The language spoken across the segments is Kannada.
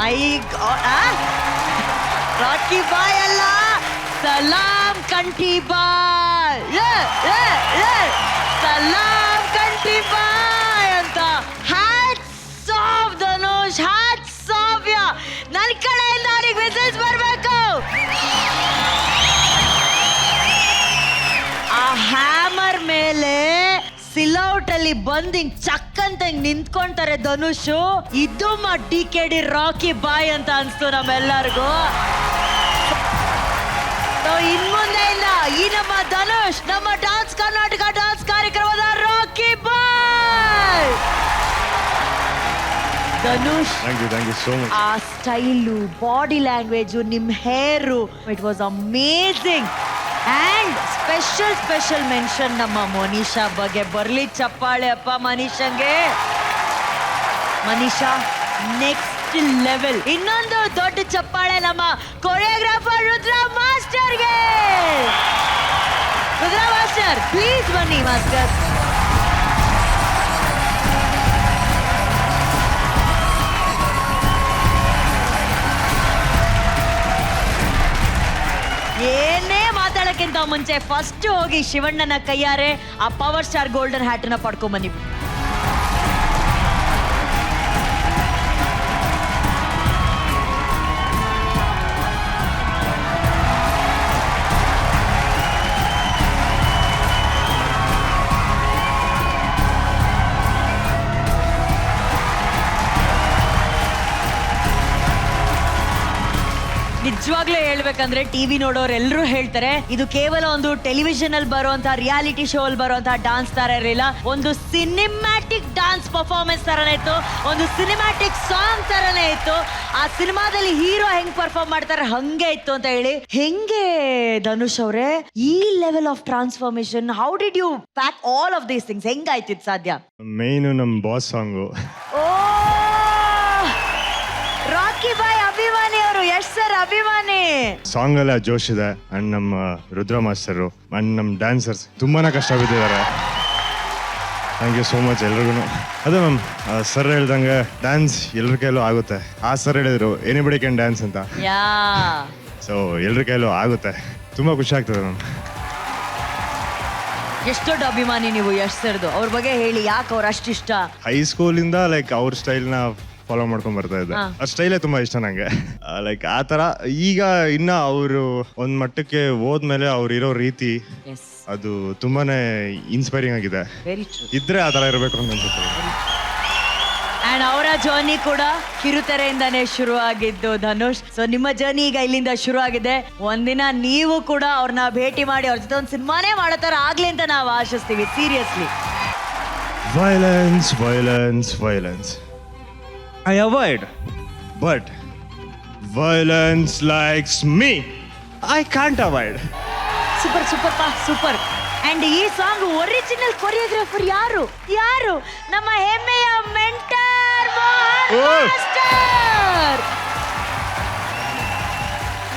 ಮೈ ರಾಕಿ ಬಾಯ್ ಅಲ್ಲ, ಸಲಾಂ ಕಂಠಿ ಬಾಯ್, ಸಲಾಂ ಕಂಠಿ ಬಾಯ್ ಅಂತ. Hats off Dhanush, hats off ಯಾ. ನನ್ನ ಕಡೆಯಿಂದ ಅವ್ರಿಗೆ ವಿಸಿಲ್ಸ್ ಬರಬೇಕು. ಆ ಹ್ಯಾಮರ್ ಮೇಲೆ ಸಿಲೌಟ್ ಅಲ್ಲಿ ಬಂದ್ ಹಿಂಗ್ ಚಕ್ ಅಂತ ಹಿಂಗ್ ನಿಂತ್ಕೊಂತಾರೆ ಧನುಷ್. ಇದು DKD ರಾಕಿ ಬಾಯ್ ಅಂತ ಅನ್ಸ್ತು ನಮ್ಮೆಲ್ಲರಿಗೂ. ಇನ್ಮುಂದೆಯಿಂದ ಈ ನಮ್ಮ ಧನುಷ್ ನಮ್ಮ ಡಾನ್ಸ್ ಕರ್ನಾಟಕ ಡಾನ್ಸ್ ಕಾರ್ಯಕ್ರಮದ Rocky boy. Dhanush, thank you so much. ಆ ಸ್ಟೈಲು, ಬಾಡಿ ಲ್ಯಾಂಗ್ವೇಜ್, ನಿಮ್ hair, it was amazing. And special mention ನಮ್ಮ ಮನೀಷಾ ಬಗ್ಗೆ. ಬರ್ಲಿ ಚಪ್ಪಾಳೆ ಅಪ್ಪ ಮನೀಷಂಗೆ. Manisha next level. ಇನ್ನೊಂದು ದೊಡ್ಡ ಚಪ್ಪಾಳೆ ನಮ್ಮ ಕೊರಿಯೋಗ್ರಾಫರ್ ರುದ್ರ ಮಾಸ್ಟರ್ಗೆ. ರುದ್ರ ಮಾಸ್ಟರ್ ಪ್ಲೀಸ್ ಬನ್ನಿ ಮಾಸ್ಟರ್. ಏನೇ ಮಾತಾಡಕ್ಕಿಂತ ಮುಂಚೆ ಫಸ್ಟ್ ಹೋಗಿ ಶಿವಣ್ಣನ ಕೈಯಾರೆ ಆ ಪವರ್ ಸ್ಟಾರ್ ಗೋಲ್ಡನ್ ಹ್ಯಾಟ್ ನ ಪಡ್ಕೊಂಬನ್ನಿ. ನಿಜವಾಗ್ಲೂ ಹೇಳ್ಬೇಕಂದ್ರೆ ಟಿವಿ ನೋಡೋರು ಎಲ್ಲರೂ ಹೇಳ್ತಾರೆ ಇದು ಕೇವಲ ಒಂದು ಟೆಲಿವಿಷನ್ ಅಲ್ಲಿ ಬರುವಂತಹ ರಿಯಾಲಿಟಿ ಶೋ ಅಲ್ಲಿ ಬರುವಂತಹ ಡಾನ್ಸ್ ತರ ಇರಲಿಲ್ಲ. ಒಂದು ಸಿನಿಮ್ಯಾಟಿಕ್ ಡಾನ್ಸ್ ಪರ್ಫಾರ್ಮೆನ್ಸ್ ತರನೇ ಇತ್ತು, ಒಂದು ಸಿನಿಮ್ಯಾಟಿಕ್ ಸಾಂಗ್ ತರನೇ ಇತ್ತು. ಆ ಸಿನಿಮಾದಲ್ಲಿ ಹೀರೋ ಹೆಂಗ್ ಪರ್ಫಾರ್ಮ್ ಮಾಡ್ತಾರೆ ಹಂಗೆ ಇತ್ತು ಅಂತ ಹೇಳಿ. ಹೆಂಗೆ ಧನುಷ್ ಅವರೇ ಈ level of transformation, how did you pack all of these things? ಹೆಂಗಾಯ್ತಿದ್ ಸಾಧ್ಯ? ಮೇನ್ ನಮ್ ಬಾಸ್ ಸಾಂಗು. ಓ ರಾಕಿ ಬಾಯ್ ಅಭಿಮಾನಿ ಅವರು, ಯಶ್ ಸರ್ ಅಭಿಮಾನಿ. ಸಾಂಗ್ ಎಲ್ಲ ಜೋಶ್ ಇದೆ. ಅಂಡ್ ನಮ್ಮ ರುದ್ರ ಮಾಸ್ಟರು ಅಂಡ್ ನಮ್ಮ ಡ್ಯಾನ್ಸರ್ಸ್ ತುಂಬಾನೇ ಕಷ್ಟ ಬಿದ್ದಿದ್ದಾರೆ. ಥ್ಯಾಂಕ್ ಯು ಸೋ ಮಚ್ ಎಲ್ರಿಗೂ. ಅದೇ ಮ್ಯಾಮ್ ಸರ್ ಹೇಳ್ದಂಗೆ ಡ್ಯಾನ್ಸ್ ಎಲ್ಲರ ಕೈಲೂ ಆಗುತ್ತೆ. ಆ ಸರ್ ಹೇಳಿದ್ರು ಎನಿಬಡಿ ಕ್ಯಾನ್ ಡ್ಯಾನ್ಸ್ ಅಂತ. ಸೊ ಎಲ್ಲರ ಕೈಲೂ ಆಗುತ್ತೆ. ತುಂಬಾ ಖುಷಿ ಆಗ್ತದೆ ಮ್ಯಾಮ್. ಎಷ್ಟು ದೊಡ್ಡ ಅಭಿಮಾನಿ ನೀವು ಯಶ್ ಸರ್ದು. ಅವ್ರ ಬಗ್ಗೆ ಹೇಳಿ, ಯಾಕೆ ಅವ್ರು ಅಷ್ಟಿಷ್ಟ? ಹೈಸ್ಕೂಲಿಂದ ಲೈಕ್ ಅವ್ರ ಸ್ಟೈಲ್ನ ಫಾಲೋ ಮಾಡ್ಕೊಂಡ್ ಬರ್ತಾ ಇದ್ದೆ. ಆ ಸ್ಟೈಲೇ ತುಂಬಾ ಇಷ್ಟ ನಂಗೆ. ಲೈಕ್ ಆ ತರ ಈಗ ಇನ್ನ ಅವರು ಒಂದ್ ಮಟ್ಟಕ್ಕೆ ಹೋದ್ಮೇಲೆ ಅವ್ರು ಇರೋ ರೀತಿ ಅದು ತುಂಬಾನೇ ಇನ್ಸ್ಪೈರಿಂಗ್ ಆಗಿದೆ. ಇದ್ರೆ ಆ ತರ ಇರಬೇಕು ಅಂತ ಅನ್ಸುತ್ತೆ. ಅಂಡ್ ಅವರ ಜರ್ನಿ ಕೂಡ ಕಿರುತೆರೆಯಿಂದಾನೇ ಶುರು ಆಗಿದ್ದು ಧನುಷ್. ಸೊ ನಿಮ್ಮ ಜರ್ನಿ ಈಗ ಇಲ್ಲಿಂದ ಶುರು ಆಗಿದೆ. ಒಂದಿನ ನೀವು ಕೂಡ ಅವ್ರನ್ನ ಭೇಟಿ ಮಾಡಿ ಅವ್ರ ಜೊತೆ ಒಂದು ಸಿನಿಮಾನೇ ಮಾಡೋ ತರ ಆಗ್ಲಿ ಅಂತ ನಾವು ಆಶಿಸ್ತೀವಿ. Seriously. Violence violence violence I avoid, but violence likes me. I can't avoid. Super super ಪಾ ಸೂಪರ್. ಅಂಡ್ ಈ ಸಾಂಗ್ ಒರಿಜಿನಲ್ ಕೊರಿಯೋಗ್ರಾಫರ್ ಯಾರು? ನಮ್ಮ ಹೆಮ್ಮೆಯ mentor Mohan master.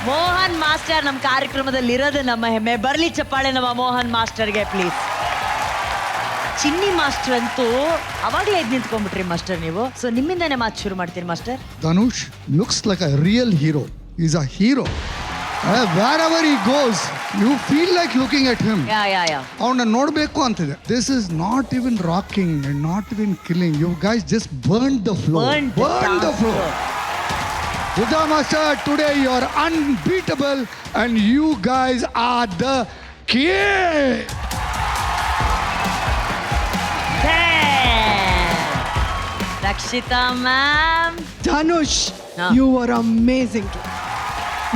Mohan master ನಮ್ಮ ಕಾರ್ಯಕ್ರಮದಲ್ಲಿ ಇರೋದು ನಮ್ಮ ಹೆಮ್ಮೆ. ಬರ್ಲಿ ಚಪ್ಪಾಳೆ ನಮ್ಮ ಮೋಹನ್ ಮಾಸ್ಟರ್ಗೆ ಪ್ಲೀಸ್. ಚಿನ್ನಿ ಮಾಸ್ಟರ್ ಅಂತೂ ಅವಾಗಲೇ ಎದ್ದು ನಿಂತ್ಕೊಂಡ್ಬಿಟ್ರಿ ಮಾಸ್ಟರ್ ನೀವು. ಸೊ ನಿಮ್ಮಿಂದಾನೇ ಮಾತು ಶುರು ಮಾಡ್ತೀರಿ master. Dhanush looks like a real hero. He's a hero. Wherever he goes, you feel like looking at him. Yeah. ಅವನ್ನ ನೋಡ್ಬೇಕು ಅಂತಿದೆ. This is not even rocking and not even killing. You guys just burned the floor. Burned the floor. Rudra Master, today you are unbeatable and you guys are the king. Rakshita ma'am. Dhanush, you were amazing.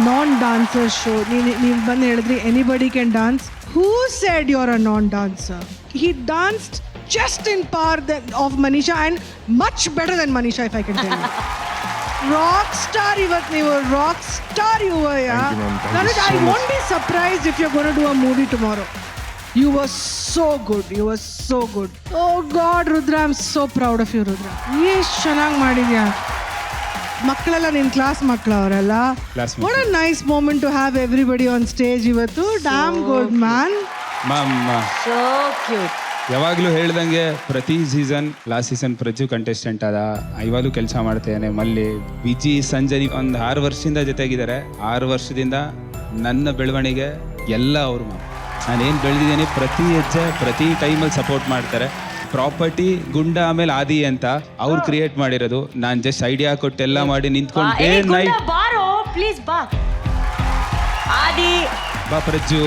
Non-dancer show. ನೀವು ಬಂದು ಹೇಳಿದ್ರಿ anybody can dance. Who said you're a non-dancer? He danced just in par of Manisha and much better than Manisha, if I can tell you. Rock star, you were rock star, you were. Yeah. Thank you, ma'am. Thank Dhanush, you so I much. won't be surprised if you're going to do a movie tomorrow. You were so good. You were so good. Oh God, Rudra, I'm so proud of you, Rudra. ಎಷ್ಟು ಚೆನ್ನಾಗಿ ಮಾಡಿದ್ಯಾ. ಮಕ್ಕಳೆಲ್ಲ ನಿನ್ನ ಕ್ಲಾಸ್ ಮಕ್ಕಳು ಅವರೆಲ್ಲ. What a nice moment to have everybody on stage ಇವತ್ತು. Damn good, man. So cute. ಯಾವಾಗಲೂ ಹೇಳ್ದಂಗೆ ಪ್ರತಿ ಸೀಸನ್ ಲಾಸ್ಟ್ ಸೀಸನ್ ಪ್ರಜು ಕಂಟೆಸ್ಟೆಂಟ್ ಅದ, ಇವಾಗಲೂ ಕೆಲಸ ಮಾಡ್ತೇನೆ. ಮಲ್ಲಿ, ವಿಜಿ, ಸಂಜಯ್ ಒಂದು 6 ವರ್ಷದಿಂದ ಜೊತೆಗಿದ್ದಾರೆ. 6 ವರ್ಷದಿಂದ ನನ್ನ ಬೆಳವಣಿಗೆ ಎಲ್ಲ ಅವರು. ನಾನೇನು ಬೆಳೆದಿದ್ದೀನಿ ಪ್ರತಿ ಹೆಜ್ಜೆ ಪ್ರತಿ ಟೈಮಲ್ಲಿ ಸಪೋರ್ಟ್ ಮಾಡ್ತಾರೆ. ಪ್ರಾಪರ್ಟಿ ಗುಂಡ ಆಮೇಲೆ ಆದಿ ಅಂತ ಅವ್ರು ಕ್ರಿಯೇಟ್ ಮಾಡಿರೋದು. ನಾನು ಜಸ್ಟ್ ಐಡಿಯಾ ಕೊಟ್ಟು ಎಲ್ಲ ಮಾಡಿ ನಿಂತ್ಕೊಂಡು ಡೇ ನೈಟ್ ಬಾರೋ ಪ್ಲೀಸ್ ಬಾ. ಆದಿ ಬಾ ಪ್ರಜ್ಜು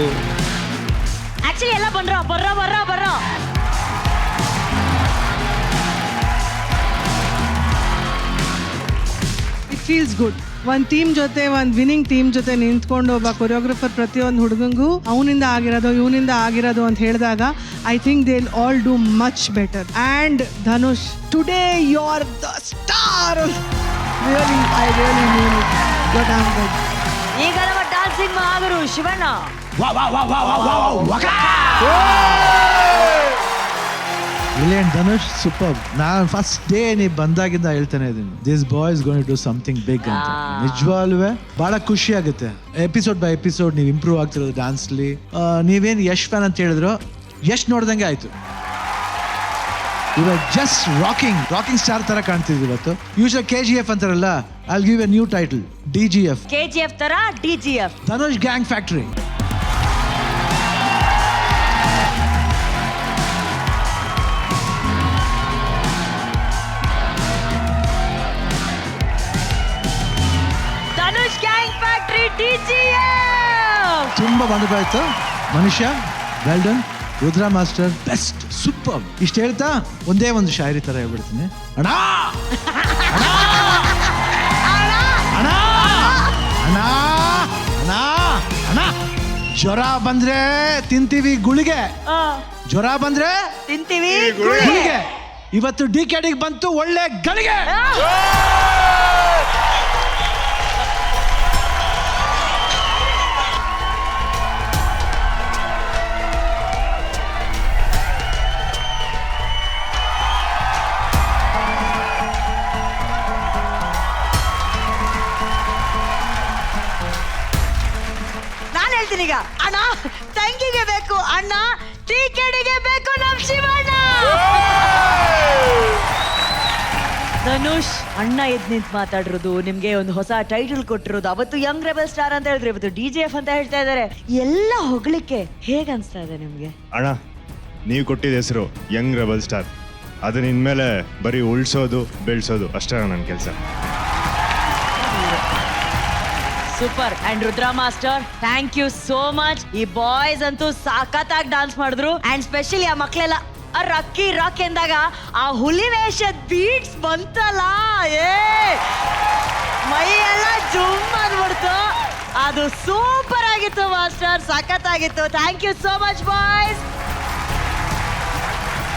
ಆಕ್ಚುಲಿ ಎಲ್ಲ ಬರ್ರೋ. It feels good. ಒಂದು ಟೀಮ್ ಜೊತೆ, ಒಂದು ವಿನ್ನಿಂಗ್ ಟೀಮ್ ಜೊತೆ ನಿಂತ್ಕೊಂಡು ಒಬ್ಬ ಕೊರಿಯೋಗ್ರಫರ್ ಪ್ರತಿಯೊಂದು ಹುಡುಗಂಗೂ ಅವನಿಂದ ಆಗಿರೋದು ಇವನಿಂದ ಆಗಿರೋದು ಅಂತ ಹೇಳಿದಾಗ I think they will all do much better. And Dhanush, today you are the star. Really I really mean it. Good um good. ಈಗ ನಮ್ಮ ಡಾನ್ಸಿಂಗ್ ಮಹಾಗುರು ಶಿವಣ್ಣ. Brilliant Dhanush, super. ನಾನು ಫಸ್ಟ್ ಡೇ ನೀವು ಬಂದಾಗಿಂದ ಹೇಳ್ತಾನೆ ಇದ್ದೀನಿ, this boy is going to do something big ಅಂತ. ನಿಜವಾಗ್ಲೂ ಬಹಳ ಖುಷಿ ಆಗುತ್ತೆ. ಎಪಿಸೋಡ್ ಬೈ ಎಪಿಸೋಡ್ ನೀವು ಇಂಪ್ರೂವ್ ಆಗ್ತಿರೋದು ಡ್ಯಾನ್ಸ್ಲಿ. ನೀವೇನು ಯಶ್ ಫ್ಯಾನ್ ಅಂತ ಹೇಳಿದ್ರು, ಯಶ್ ನೋಡ್ದಂಗೆ ಆಯ್ತು. ಇವಾಗ ಜಸ್ಟ್ ರಾಕಿಂಗ್ ಸ್ಟಾರ್ ತರ ಕಾಣ್ತಿದ್ವಿ ಇವತ್ತು. ಯೂಶಲ್ KGF ಅಂತಾರಲ್ಲ, I give A new title, DGF. KGF ತರ DGF. Dhanush gang factory. Dhanush gang factory DGF. ತುಂಬಾ ವಂಡರ್ಫುಲ್ ಆಯ್ತು. ಮನುಷ್ಯ well done. Rudra master best, super. ಇಷ್ಟು ಹೇಳ್ತಾ ಒಂದೇ ಒಂದು ಶಾಯರಿ ತರ ಹೇಳ್ಬಿಡ್ತೀನಿ. ಅಣ್ಣ ಅಣ್ಣ ಅಣ್ಣ ಅಣ್ಣ ಅಣ್ಣ ಅಣ್ಣ, ಜ್ವರ ಬಂದ್ರೆ ತಿಂತೀವಿ ಗುಳಿಗೆ, ಜ್ವರ ಬಂದ್ರೆ ತಿಂತೀವಿ ಗುಳಿಗೆ. ಇವತ್ತು DKDಗೆ ಬಂತು ಒಳ್ಳೆ ಗಳಿಗೆ. ನಾನು ಹೇಳ್ತೀನಿ ಈಗ, ಅಣ್ಣ ತಂಗಿಗೆ ಬೇಕು, ಅಣ್ಣ TKDಗೆ ಬೇಕು ನಮ್ ಶಿವಣ್ಣ. ಧನುಷ್ ಅಣ್ಣ ಎದ್ ನಿಂತ್ ಮಾತಾಡಿರೋದು, ನಿಮ್ಗೆ ಒಂದು ಹೊಸ ಟೈಟಲ್ ಕೊಟ್ಟಿರೋದು, ಅವತ್ತು ಯಂಗ್ ರೆಬಲ್ ಸ್ಟಾರ್ ಅಂತ ಹೇಳಿದ್ರು, ಇವತ್ತು DGF ಅಂತ ಹೇಳ್ತಾ ಇದಾರೆ. ಎಲ್ಲ ಹೊಗಳಿಕೆ ಹೇಗ್ ಅನ್ಸ್ತಾ ಇದೆ ನಿಮ್ಗೆ? ಅಣ್ಣ, ನೀವು ಕೊಟ್ಟಿದ್ದ ಹೆಸರು ಯಂಗ್ ರೆಬಲ್ ಸ್ಟಾರ್. ಅದನ್ನ ಇನ್ಮೇಲೆ ಬರೀ ಉಳ್ಸೋದು ಬೆಳೆಸೋದು ಅಷ್ಟೇ ನನ್ನ ಕೆಲಸ. Super. And Rudra master, thank you so much. ಈ ಬಾಯ್ಸ್ ಅಂತೂ ಸಾಕತ್ತಾಗಿ ಡಾನ್ಸ್ ಮಾಡಿದ್ರು. ಅಂಡ್ ಸ್ಪೆಷಲಿ ಆ ಮಕ್ಳೆಲ್ಲ ರಕ್ಕಿ ರಾಕ್ ಎಂದಾಗ ಆ ಹುಲಿ ವೇಷದ ಬೀಟ್ಸ್ ಬಂತಲ್ಲ, ಮೈ ಎಲ್ಲ ಜುಮ್ ಅಂದ್ಬಿಡ್ತು. ಅದು ಸೂಪರ್ ಆಗಿತ್ತು ಮಾಸ್ಟರ್, ಸಖತ್ತಾಗಿತ್ತು. Thank you so much boys.